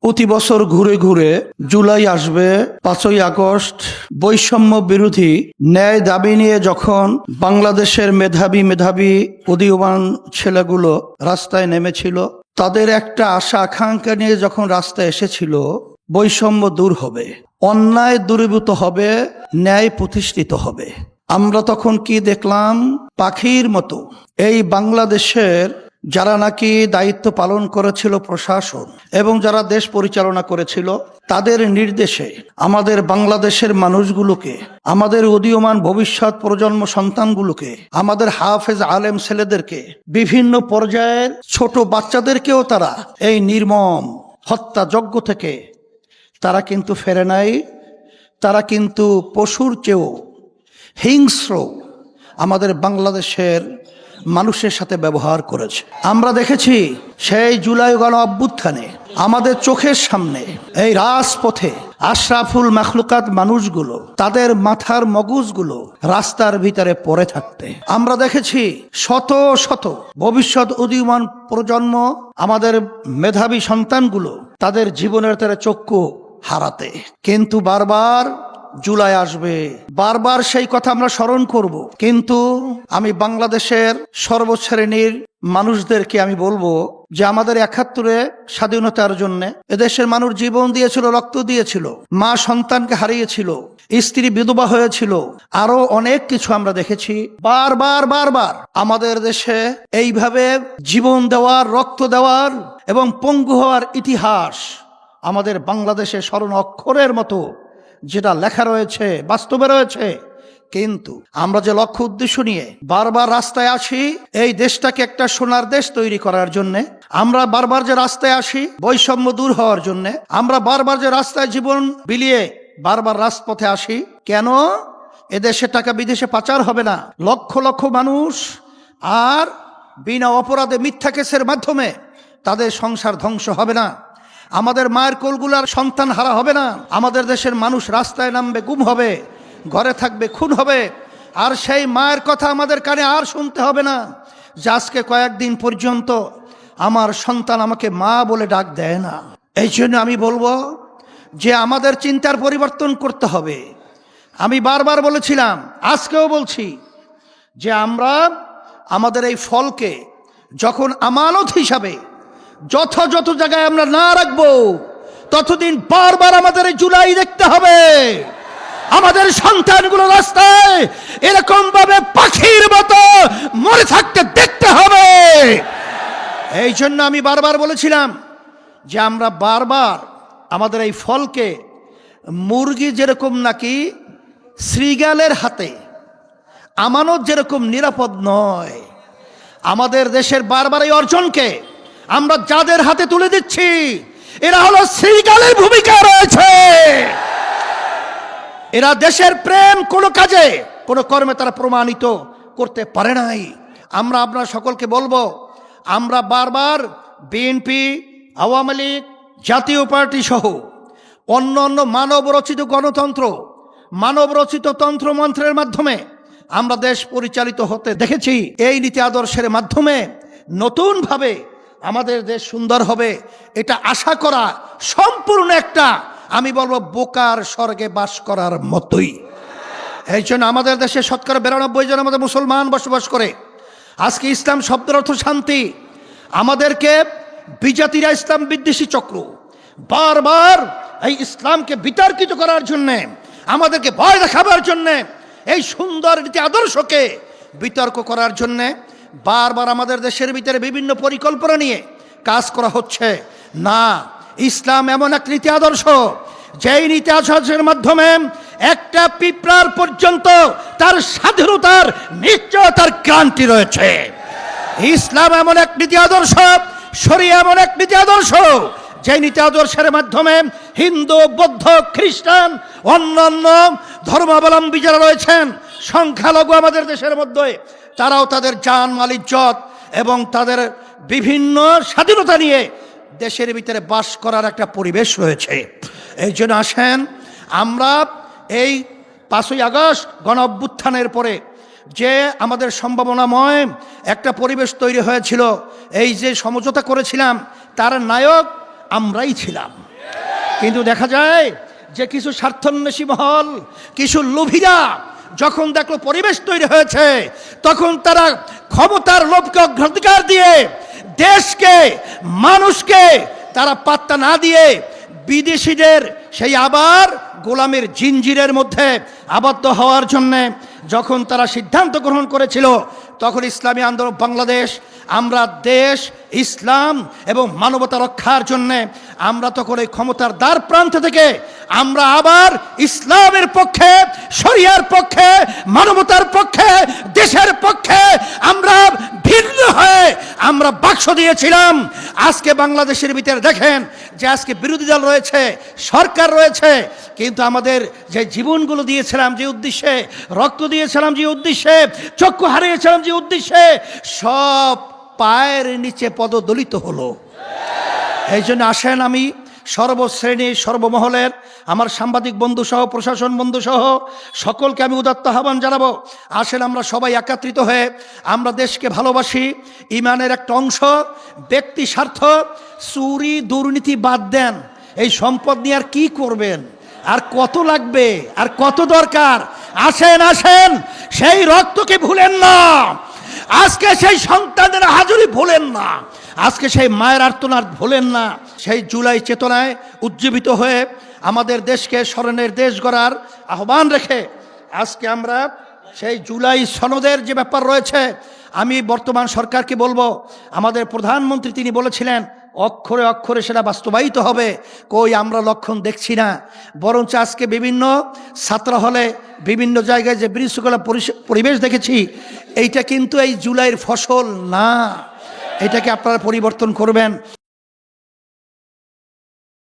প্রতি বছর ঘুরে ঘুরে জুলাই আসবে, 5ই আগস্ট বৈষম্য বিরোধী ন্যায় দাবি নিয়ে যখন বাংলাদেশের মেধাবী উদীয়মান ছেলেগুলো রাস্তায় নেমেছিল, তাদের একটা আশা আকাঙ্ক্ষা নিয়ে যখন রাস্তায় এসেছিল, বৈষম্য দূর হবে, অন্যায় দূরীভূত হবে, ন্যায় প্রতিষ্ঠিত হবে। আমরা তখন কি দেখলাম? পাখির মতো এই বাংলাদেশের যারা নাকি দায়িত্ব পালন করেছিল প্রশাসন এবং যারা দেশ পরিচালনা করেছিল, তাদের নির্দেশে আমাদের বাংলাদেশের মানুষগুলোকে, আমাদের উদীয়মান ভবিষ্যৎ প্রজন্ম সন্তানগুলোকে, আমাদের হাফেজ আলেম ছেলেদেরকে, বিভিন্ন পর্যায়ের ছোট বাচ্চাদেরকেও তারা এই নির্মম হত্যাযজ্ঞ থেকে তারা কিন্তু ফেরে নাই। তারা কিন্তু পশুর চেয়েও হিংস্র আমাদের বাংলাদেশের মানুষের সাথে ব্যবহার করেছে। আমরা দেখেছি সেই জুলাই গণ অভ্যুত্থানে আমাদের চোখের সামনে এই রাজপথে আশরাফুল মাখলুকাত মানুষগুলো, তাদের মাথার মগজগুলো রাস্তার ভিতরে পড়ে থাকতে আমরা দেখেছি। শত শত ভবিষ্যৎ উদীয়মান প্রজন্ম, আমাদের মেধাবী সন্তানগুলো তাদের জীবনের তারা চক্ষু হারাতে। কিন্তু বারবার জুলাই আসবে, বারবার সেই কথা আমরা স্মরণ করব। কিন্তু আমি বাংলাদেশের সর্বশ্রেণীর মানুষদেরকে আমি বলবো যে আমাদের 71-এ স্বাধীনতার জন্য এদেশের মানুষ জীবন দিয়েছিল, রক্ত দিয়েছিল, মা সন্তানকে হারিয়েছিল, স্ত্রী বিধবা হয়েছিল, আরো অনেক কিছু আমরা দেখেছি। বারবার আমাদের দেশে এইভাবে জীবন দেওয়ার, রক্ত দেওয়ার এবং পঙ্গু হওয়ার ইতিহাস আমাদের বাংলাদেশে স্মরণ অক্ষরের মতো যেটা লেখা রয়েছে, বাস্তবে রয়েছে। কিন্তু আমরা যে লক্ষ্য উদ্দেশ্য নিয়ে বারবার রাস্তায় আসি, এই দেশটাকে একটা সোনার দেশ তৈরি করার জন্য, আমরা বারবার যে রাস্তায় আসি বৈষম্য দূর হওয়ার জন্য, আমরা বারবার যে রাস্তায় জীবন বিলিয়ে বারবার রাজপথে আসি, কেন? এদেশে টাকা বিদেশে পাচার হবে না, লক্ষ লক্ষ মানুষ আর বিনা অপরাধে মিথ্যা কেসের মাধ্যমে তাদের সংসার ধ্বংস হবে না, আমাদের মায়ের কোলগুলার সন্তান হারা হবে না, আমাদের দেশের মানুষ রাস্তায় নামবে, গুম হবে, ঘরে থাকবে, খুন হবে। আর সেই মায়ের কথা আমাদের কানে আর শুনতে হবে না যে আজকে কয়েকদিন পর্যন্ত আমার সন্তান আমাকে মা বলে ডাক দেয় না। এই জন্য আমি বলবো যে আমাদের চিন্তার পরিবর্তন করতে হবে। আমি বারবার বলেছিলাম, আজকেও বলছি যে আমরা আমাদের এই ফলকে যখন আমানত হিসাবে যথাযথ জায়গায় আমরা না রাখবো, ততদিন বারবার আমাদের এই জুলাই দেখতে হবে, আমাদের সন্তানগুলো রাস্তায় এরকম ভাবে পাখির মতো মরে থাকতে দেখতে হবে। এই জন্য আমি বারবার বলেছিলাম যে আমরা বারবার আমাদের এই ফলকে মুরগি যেরকম নাকি শ্রীগালের হাতে আমানত যেরকম নিরাপদ নয়, আমাদের দেশের বারবার এই অর্জনকে আমরা যাদের হাতে তুলে দিচ্ছি, এরা হলো শ্রীগালের ভূমিকা রয়েছে। এরা দেশের প্রেম কোনো কাজে, কোনো কর্মে তারা প্রমাণিত করতে পারে নাই। আমরা আপনার সকলকে বলবো, আমরা বারবার বিএনপি, আওয়ামী লীগ, জাতীয় পার্টি সহ অন্য মানব রচিত গণতন্ত্র, মানব রচিত তন্ত্রমন্ত্রের মাধ্যমে আমরা দেশ পরিচালিত হতে দেখেছি। এই নীতি আদর্শের মাধ্যমে নতুনভাবে আমাদের দেশ সুন্দর হবে, এটা আশা করা সম্পূর্ণ একটা, আমি বলবো, বোকার স্বর্গে বাস করার মতোই। এই জন্য আমাদের দেশে 92% জন আমাদের মুসলমান বসবাস করে। আজকে ইসলাম শব্দের অর্থ শান্তি। আমাদেরকে বিজাতিরা ইসলাম বিদ্বেষী চক্র বারবার এই ইসলামকে বিতর্কিত করার জন্যে, আমাদেরকে ভয় দেখাবার জন্যে, এই সুন্দর নীতি আদর্শকে বিতর্ক করার জন্যে বারবার আমাদের দেশের ভিতরে বিভিন্ন পরিকল্পনা নিয়ে কাজ করা হচ্ছে। না, ইসলাম এমন এক নীতি আদর্শ, যেই নীতি আদর্শের মাধ্যমে একটা পিঁপড়ার পর্যন্ত তার স্বাধীনতার নিশ্চয়তার গ্যারান্টি রয়েছে। ইসলাম এমন এক নীতি আদর্শ, শরিয়া এমন এক নীতি আদর্শ, যে নীতি আদর্শের মাধ্যমে হিন্দু, বৌদ্ধ, খ্রিস্টান, অন্যান্য ধর্মাবলম্বী যারা রয়েছেন, সংখ্যালঘু আমাদের দেশের মধ্যে, তারাও তাদের জান মাল ইজ্জত এবং তাদের বিভিন্ন স্বাধীনতা নিয়ে দেশের ভিতরে বাস করার একটা পরিবেশ রয়েছে। এই জন্য আসেন আমরা এই 5ই আগস্ট গণ অভ্যুত্থানের পরে যে আমাদের সম্ভাবনাময় একটা পরিবেশ তৈরি হয়েছিল, এই যে সমঝোতা করেছিলাম, তার নায়ক আমরাই ছিলাম। কিন্তু দেখা যায় যে কিছু স্বার্থান্বেষী মহল, কিছু লোভীরা যখন দেখলো পরিবেশ তৈরি হয়েছে, তখন তারা ক্ষমতার লোভকে অগ্রাধিকার দিয়ে দেশকে, মানুষকে তারা পাত্তা না দিয়ে বিদেশিদের সেই আবার গোলামের জিঞ্জিরের মধ্যে আবদ্ধ হওয়ার জন্যে যখন তারা সিদ্ধান্ত গ্রহণ করেছিল, তখন ইসলামী আন্দোলন বাংলাদেশ, আমরা দেশ, ইসলাম এবং মানবতা রক্ষার জন্যে আমরা তখন এই ক্ষমতার দ্বার প্রান্ত থেকে আমরা আবার ইসলামের পক্ষে, শরিয়ার পক্ষে, মানবতার পক্ষে, দেশের পক্ষে আমরা ভিন্ন হয়ে আমরা বাক্স দিয়েছিলাম। আজকে বাংলাদেশের ভিতরে দেখেন যে আজকে বিরোধী দল রয়েছে, সরকার রয়েছে, কিন্তু আমাদের যে জীবনগুলো দিয়েছিলাম যে উদ্দেশ্যে, রক্ত দিয়েছিলাম যে উদ্দেশ্যে, চক্ষু হারিয়েছিলাম যে উদ্দেশ্যে, সব পায়ের নিচে পদদলিত হলো। এই জন্য আসেন আমি সর্বশ্রেণী সর্বমহলের আমার সাংবাদিক বন্ধু সহ, প্রশাসন বন্ধু সহ সকলকে আমি উদাত্ত আহ্বান জানাবো। আসেন আমরা সবাই একত্রিত হয়ে আমরা দেশকে ভালোবাসি, ইমানের একটা অংশ, ব্যক্তি স্বার্থ, চুরি দুর্নীতি বাদ দেন। এই সম্পদ নিয়ে আর কি করবেন, আর কত লাগবে, আর কত দরকার? আসেন আসেন, সেই রক্তকে ভুলেন না, আজকে সেই সন্তানের হাজুরি ভুলেন না, আজকে সেই মায়ের আর্তনাদ ভুলেন না। সেই জুলাই চেতনায় উজ্জীবিত হয়ে আমাদের দেশকে স্মরণের দেশ গড়ার আহ্বান রেখে আজকে আমরা সেই জুলাই সনদের যে ব্যাপার রয়েছে, আমি বর্তমান সরকারকে বলবো, আমাদের প্রধানমন্ত্রী তিনি বলেছিলেন অক্ষরে অক্ষরে সেটা বাস্তবায়িত হবে। কই আমরা লক্ষণ দেখছি না, বরঞ্চ আজকে বিভিন্ন ছাত্র হলে, বিভিন্ন জায়গায় যে বিশৃঙ্খলা পরিবেশ দেখেছি, এইটা কিন্তু এই জুলাইয়ের ফসল না, এটাকে আপনারা পরিবর্তন করবেন।